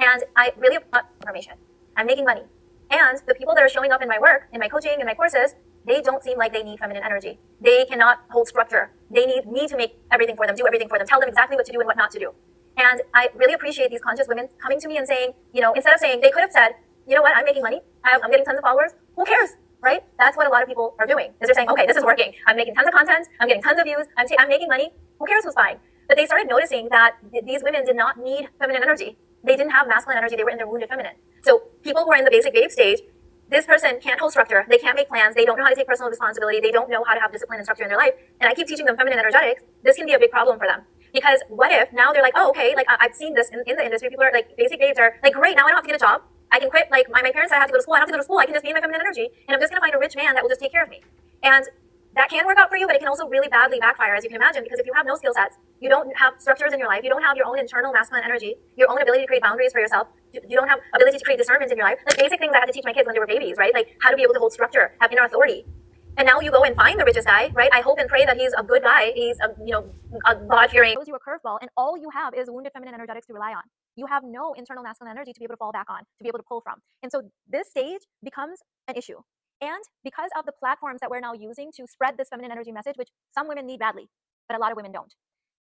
And I really want information. I'm making money. And the people that are showing up in my work, in my coaching, in my courses, they don't seem like they need feminine energy. They cannot hold structure. They need me to make everything for them, do everything for them, tell them exactly what to do and what not to do. And I really appreciate these conscious women coming to me and saying, instead of saying, they could have said, you know what, I'm making money, I'm getting tons of followers, who cares, right? That's what a lot of people are doing, is they're saying, okay, this is working, I'm making tons of content, I'm getting tons of views, I'm making money, who cares who's buying? But they started noticing that these women did not need feminine energy. They didn't have masculine energy, they were in their wounded feminine. So people who are in the basic babe stage, this person can't hold structure, they can't make plans, they don't know how to take personal responsibility, they don't know how to have discipline and structure in their life, and I keep teaching them feminine energetics. This can be a big problem for them. Because what if now they're like, oh, okay, like I've seen this in the industry, people are like, basic babes are like, great, now I don't have to get a job, I can quit, like my parents said I have to go to school, I don't have to go to school, I can just be in my feminine energy, and I'm just gonna find a rich man that will just take care of me. And that can work out for you, but it can also really badly backfire, as you can imagine, because if you have no skill sets, you don't have structures in your life, you don't have your own internal masculine energy, your own ability to create boundaries for yourself, you don't have ability to create discernment in your life, like basic things I had to teach my kids when they were babies, right? Like how to be able to hold structure, have inner authority. And now you go and find the richest guy, right? I hope and pray that he's a good guy, he's a God-fearing. Throws you a curveball, and all you have is wounded feminine energetics to rely on. You have no internal masculine energy to be able to fall back on, to be able to pull from. And so this stage becomes an issue. And because of the platforms that we're now using to spread this feminine energy message, which some women need badly, but a lot of women don't,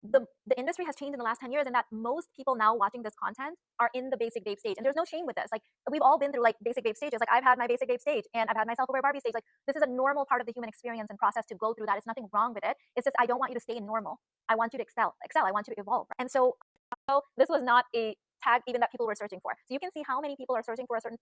the industry has changed in the last 10 years, and that most people now watching this content are in the basic babe stage. And there's no shame with this. Like, we've all been through like basic babe stages. Like, I've had my basic babe stage, and I've had my self-aware Barbie stage. Like, this is a normal part of the human experience and process to go through that. It's nothing wrong with it. It's just I don't want you to stay in normal. I want you to excel. I want you to evolve. And so this was not a tag even that people were searching for. So you can see how many people are searching for a certain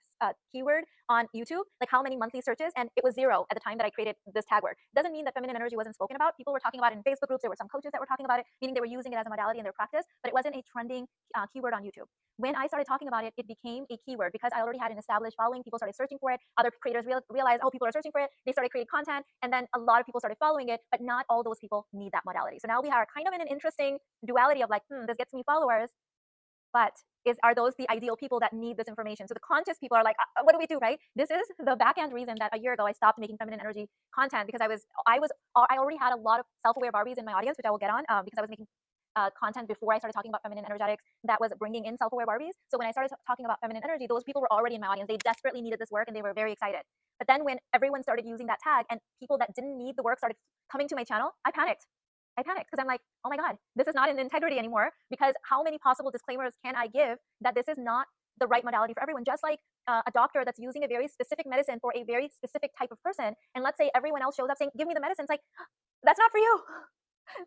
keyword on YouTube, like how many monthly searches, and it was 0 at the time that I created this tag word. Doesn't mean that feminine energy wasn't spoken about. People were talking about it in Facebook groups. There were some coaches that were talking about it, meaning they were using it as a modality in their practice, but it wasn't a trending keyword on YouTube. When I started talking about it, it became a keyword because I already had an established following. People started searching for it. Other creators realized, oh, people are searching for it. They started creating content, and then a lot of people started following it, but not all those people need that modality. So now we are kind of in an interesting duality of like, this gets me followers, but are those the ideal people that need this information? So the conscious people are like, what do we do, right? This is the back end reason that a year ago I stopped making feminine energy content, because I already had a lot of self-aware Barbies in my audience, which I will get on, because I was making content before I started talking about feminine energetics that was bringing in self-aware Barbies. So when I started talking about feminine energy, those people were already in my audience. They desperately needed this work, and they were very excited. But then when everyone started using that tag and people that didn't need the work started coming to my channel, I panicked because I'm like, oh my God, this is not in integrity anymore, because how many possible disclaimers can I give that this is not the right modality for everyone? Just like a doctor that's using a very specific medicine for a very specific type of person, and let's say everyone else shows up saying, give me the medicine. It's like, that's not for you.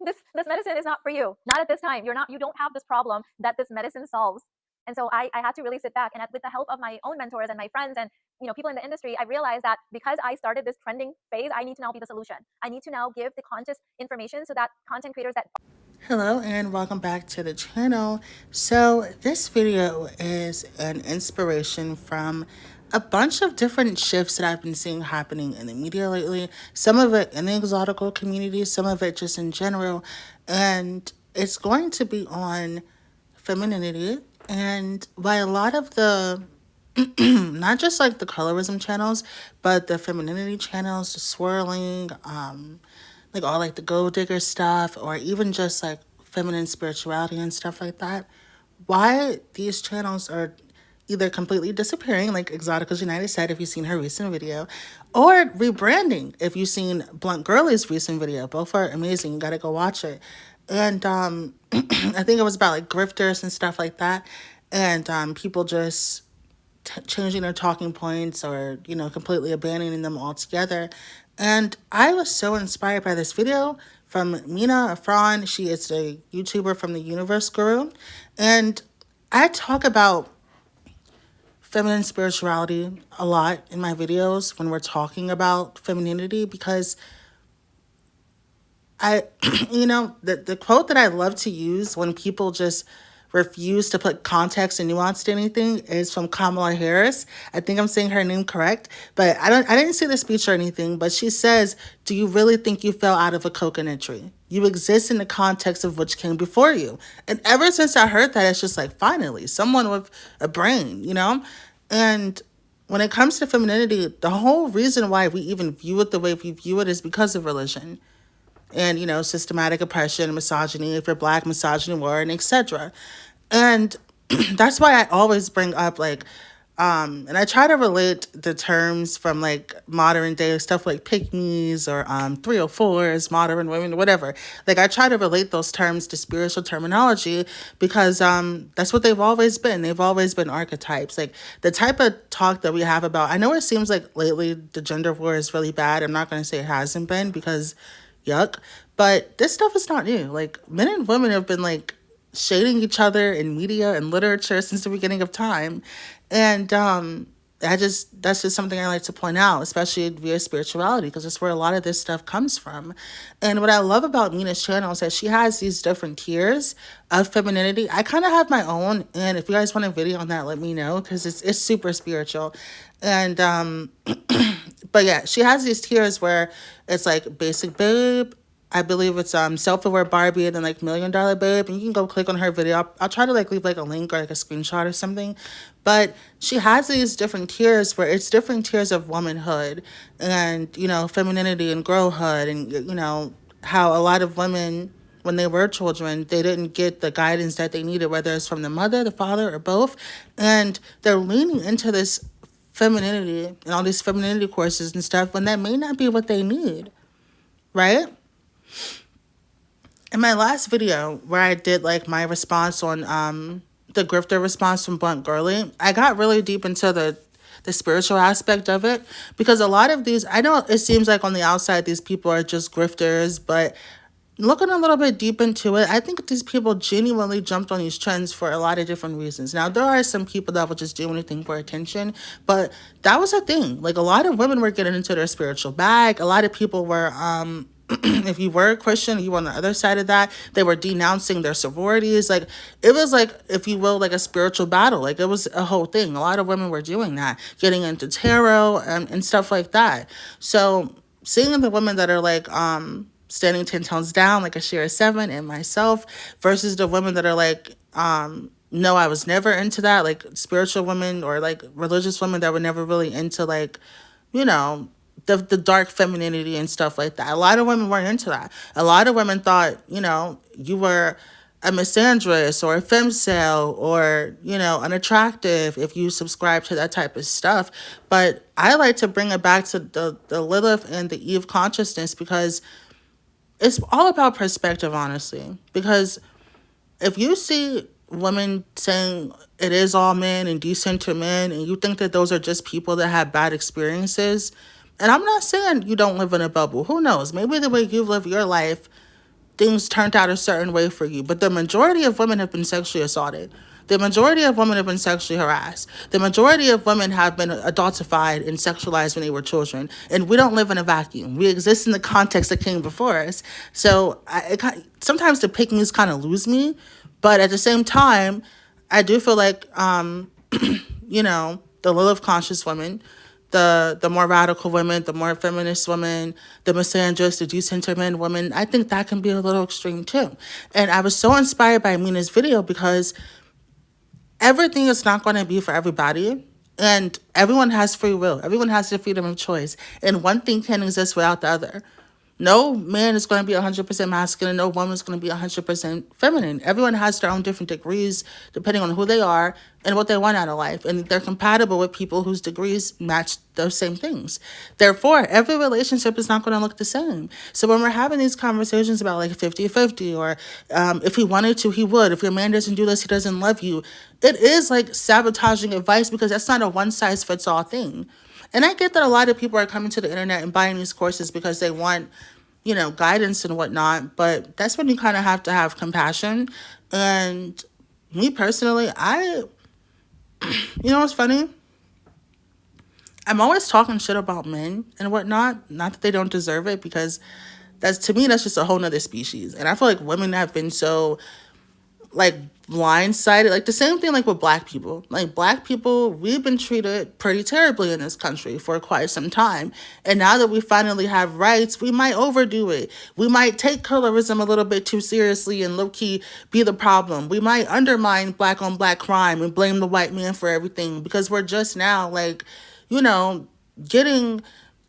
This medicine is not for you. Not at this time. You don't have this problem that this medicine solves. And so I had to really sit back, and with the help of my own mentors and my friends and people in the industry, I realized that because I started this trending phase, I need to now be the solution. I need to now give the conscious information so that content creators that... Hello and welcome back to the channel. So this video is an inspiration from a bunch of different shifts that I've been seeing happening in the media lately. Some of it in the exotical community, some of it just in general. And it's going to be on femininity. And by a lot of the not just like the colorism channels, but the femininity channels, the swirling, like all like the gold digger stuff, or even just like feminine spirituality and stuff like that. Why these channels are either completely disappearing, like Exotica's United said, if you've seen her recent video, or rebranding, if you've seen Blunt Girlie's recent video. Both are amazing. You got to go watch it. And I think it was about like grifters and stuff like that. And people just changing their talking points or, completely abandoning them altogether. And I was so inspired by this video from Mina Afron. She is a YouTuber from the Universe Guru. And I talk about feminine spirituality a lot in my videos when we're talking about femininity, because the quote that I love to use when people just refuse to put context and nuance to anything is from Kamala Harris. I think I'm saying her name correct, but I didn't see the speech or anything, but she says, "Do you really think you fell out of a coconut tree? You exist in the context of which came before you." And ever since I heard that, it's just like, finally, someone with a brain, And when it comes to femininity, the whole reason why we even view it the way we view it is because of religion. And, systematic oppression, misogyny, if you're Black, misogyny, war, and etc. And that's why I always bring up like and I try to relate the terms from like modern day stuff like pygmies or 304s, modern women, whatever. Like I try to relate those terms to spiritual terminology because that's what they've always been. They've always been archetypes. Like the type of talk that we have about, I know it seems like lately the gender war is really bad. I'm not going to say it hasn't been because yuck, but this stuff is not new. Like men and women have been like shading each other in media and literature since the beginning of time. And that's just something I like to point out, especially via spirituality, because that's where a lot of this stuff comes from. And what I love about Mina's channel is that she has these different tiers of femininity. I kind of have my own, and if you guys want a video on that, let me know, because it's super spiritual. And but yeah, she has these tiers where it's like basic babe, I believe it's self-aware Barbie, and then like $1 Million Babe, and you can go click on her video. I'll try to like leave like a link or like a screenshot or something. But she has these different tiers where it's different tiers of womanhood and, you know, femininity and girlhood, and, you know, how a lot of women, when they were children, they didn't get the guidance that they needed, whether it's from the mother, the father, or both. And they're leaning into this femininity and all these femininity courses and stuff when that may not be what they need, right? In my last video where I did like my response on the grifter response from Blunt Girly, I got really deep into the spiritual aspect of it, because a lot of these, I know it seems like on the outside these people are just grifters, but looking a little bit deep into it, I think these people genuinely jumped on these trends for a lot of different reasons. Now, there are some people that will just do anything for attention, but that was a thing. Like, a lot of women were getting into their spiritual bag. A lot of people were, if you were a Christian, you were on the other side of that, they were denouncing their sororities. Like, it was like, if you will, like a spiritual battle. Like, it was a whole thing. A lot of women were doing that, getting into tarot and stuff like that. So, seeing the women that are like, standing 10 tones down, like a Shira 7 and myself, versus the women that are like, no, I was never into that, like spiritual women or like religious women that were never really into like, you know, the dark femininity and stuff like that. A lot of women weren't into that. A lot of women thought, you know, you were a misandrist or a femcel or, you know, unattractive if you subscribe to that type of stuff. But I like to bring it back to the Lilith and the Eve consciousness, because it's all about perspective, honestly. Because if you see women saying it is all men and decenter men, and you think that those are just people that have bad experiences, and I'm not saying you don't live in a bubble. Who knows? Maybe the way you live your life, things turned out a certain way for you. But the majority of women have been sexually assaulted. The majority of women have been sexually harassed. The majority of women have been adultified and sexualized when they were children. And we don't live in a vacuum. We exist in the context that came before us. So sometimes the pick-me's kind of lose me. But at the same time, I do feel like, you know, the Lilith conscious women, the more radical women, the more feminist women, the misandrist, the decenter men women, I think that can be a little extreme too. And I was so inspired by Mina's video because everything is not going to be for everybody. And everyone has free will. Everyone has their freedom of choice. And one thing can't exist without the other. No man is going to be 100% masculine. No woman is going to be 100% feminine. Everyone has their own different degrees depending on who they are and what they want out of life. And they're compatible with people whose degrees match those same things. Therefore, every relationship is not going to look the same. So when we're having these conversations about like 50-50 or if he wanted to, he would. If your man doesn't do this, he doesn't love you. It is like sabotaging advice, because that's not a one-size-fits-all thing. And I get that a lot of people are coming to the internet and buying these courses because they want, you know, guidance and whatnot. But that's when you kind of have to have compassion. And me personally, you know what's funny? I'm always talking shit about men and whatnot. Not that they don't deserve it, because to me, that's just a whole nother species. And I feel like women have been so like blindsided, like the same thing like with black people. Like black people, we've been treated pretty terribly in this country for quite some time. And now that we finally have rights, we might overdo it. We might take colorism a little bit too seriously and low-key be the problem. We might undermine black on black crime and blame the white man for everything, because we're just now like, you know, getting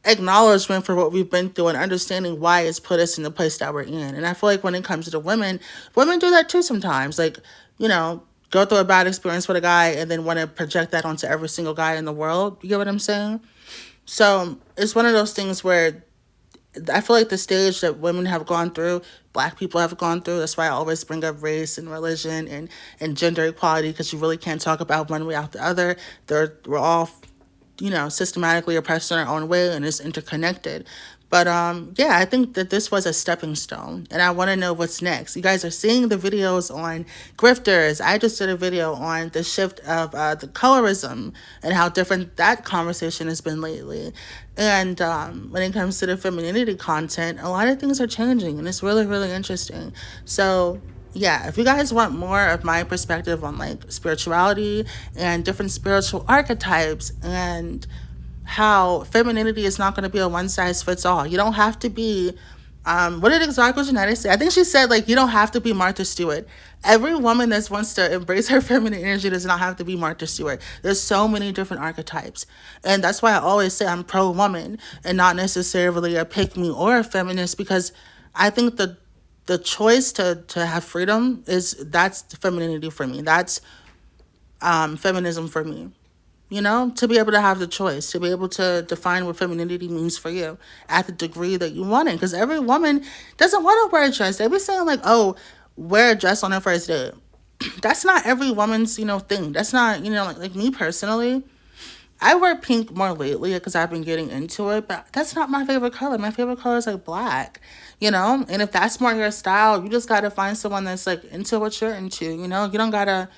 acknowledgement for what we've been through and understanding why it's put us in the place that we're in. And I feel like when it comes to the women do that too sometimes. Like, you know, go through a bad experience with a guy and then want to project that onto every single guy in the world. You get what I'm saying? So it's one of those things where I feel like the stage that women have gone through, black people have gone through. That's why I always bring up race and religion and gender equality, because you really can't talk about one without the other. We're all, systematically oppressed in our own way, and it's interconnected. But yeah, I think that this was a stepping stone, and I want to know what's next. You guys are seeing the videos on grifters. I just did a video on the shift of the colorism and how different that conversation has been lately. And when it comes to the femininity content, a lot of things are changing, and it's really, really interesting. So yeah, if you guys want more of my perspective on like spirituality and different spiritual archetypes and how femininity is not going to be a one size fits all. You don't have to be, what did Exotic United say? I think she said, like, you don't have to be Martha Stewart. Every woman that wants to embrace her feminine energy does not have to be Martha Stewart. There's so many different archetypes. And that's why I always say I'm pro-woman and not necessarily a pick-me or a feminist, because I think the choice to have freedom that's femininity for me. That's feminism for me. To be able to have the choice, to be able to define what femininity means for you at the degree that you want it. Because every woman doesn't want to wear a dress. They be saying like, oh, wear a dress on their first date. That's not every woman's, thing. That's not, like me personally. I wear pink more lately because I've been getting into it, but that's not my favorite color. My favorite color is like black, and if that's more your style, you just got to find someone that's like into what you're into, you don't got to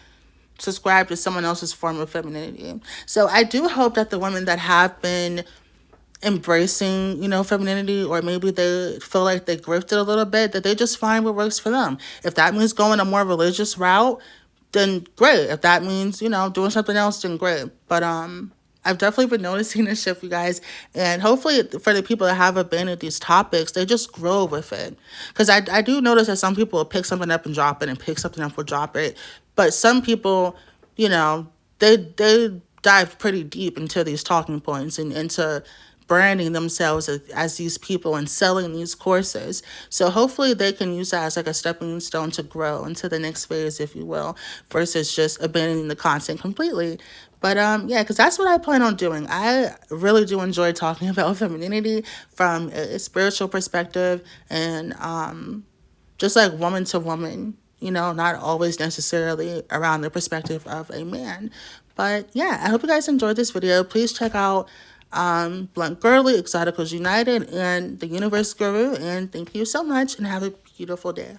subscribe to someone else's form of femininity. So I do hope that the women that have been embracing, femininity, or maybe they feel like they grifted a little bit, that they just find what works for them. If that means going a more religious route, then great. If that means, doing something else, then great. But I've definitely been noticing this shift, you guys. And hopefully for the people that have abandoned these topics, they just grow with it. Because I do notice that some people will pick something up and drop it, and pick something up and drop it. But some people, they dive pretty deep into these talking points and into branding themselves as these people and selling these courses. So hopefully they can use that as like a stepping stone to grow into the next phase, if you will, versus just abandoning the content completely. But yeah, because that's what I plan on doing. I really do enjoy talking about femininity from a spiritual perspective, and just like woman to woman, not always necessarily around the perspective of a man. But yeah, I hope you guys enjoyed this video. Please check out Blunt Girly, Exoticals United, and the Universe Guru. And thank you so much, and have a beautiful day.